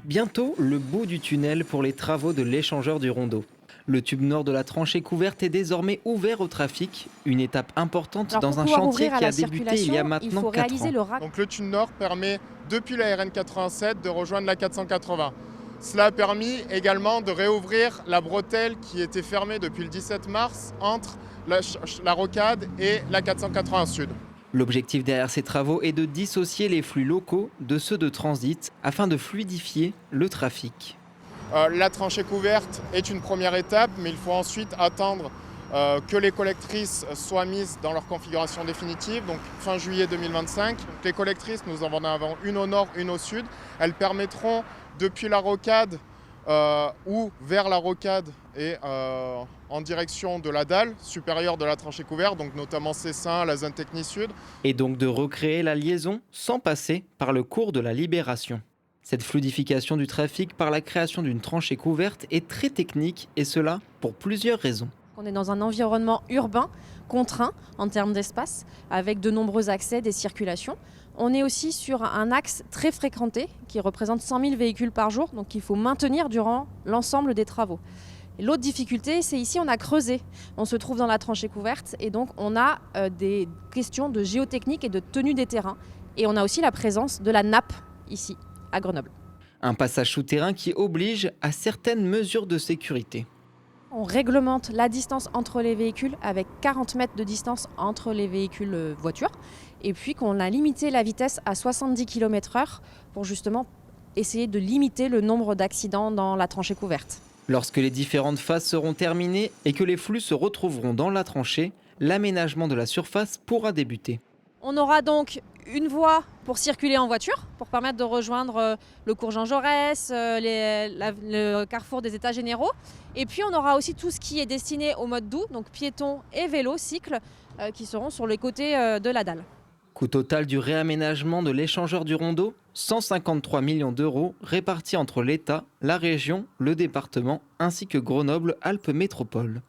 Bientôt, le bout du tunnel pour les travaux de l'échangeur du Rondeau. Le tube nord de la tranchée couverte est désormais ouvert au trafic, une étape importante Alors pour dans un pouvoir chantier ouvrir à qui a la débuté il y a circulation, il maintenant faut 4 réaliser ans. le raccordement. Donc le tube nord permet, depuis la RN 87, de rejoindre la 480. Cela a permis également de réouvrir la bretelle qui était fermée depuis le 17 mars entre la rocade et la 480 sud. L'objectif derrière ces travaux est de dissocier les flux locaux de ceux de transit afin de fluidifier le trafic. La tranchée couverte est une première étape, mais il faut ensuite attendre que les collectrices soient mises dans leur configuration définitive, donc fin juillet 2025. Donc, les collectrices, nous en avons une au nord, une au sud. Elles permettront, depuis la rocade ou vers la rocade et en direction de la dalle supérieure de la tranchée couverte, donc notamment Cessin, la zone technique sud. Et donc de recréer la liaison sans passer par le cours de la Libération. Cette fluidification du trafic par la création d'une tranchée couverte est très technique et cela pour plusieurs raisons. On est dans un environnement urbain contraint en termes d'espace, avec de nombreux accès, des circulations. On est aussi sur un axe très fréquenté qui représente 100 000 véhicules par jour, donc qu'il faut maintenir durant l'ensemble des travaux. L'autre difficulté, c'est ici on a creusé. On se trouve dans la tranchée couverte et donc on a des questions de géotechnique et de tenue des terrains. Et on a aussi la présence de la nappe ici, à Grenoble. Un passage souterrain qui oblige à certaines mesures de sécurité. On réglemente la distance entre les véhicules avec 40 mètres de distance entre les véhicules voitures. Et puis qu'on a limité la vitesse à 70 km/h pour justement essayer de limiter le nombre d'accidents dans la tranchée couverte. Lorsque les différentes phases seront terminées et que les flux se retrouveront dans la tranchée, l'aménagement de la surface pourra débuter. On aura donc une voie pour circuler en voiture, pour permettre de rejoindre le cours Jean Jaurès, le carrefour des États généraux. Et puis on aura aussi tout ce qui est destiné au mode doux, donc piétons et vélos, cycles, qui seront sur les côtés de la dalle. Coût total du réaménagement de l'échangeur du Rondeau, 153 millions d'euros répartis entre l'État, la région, le département ainsi que Grenoble-Alpes Métropole.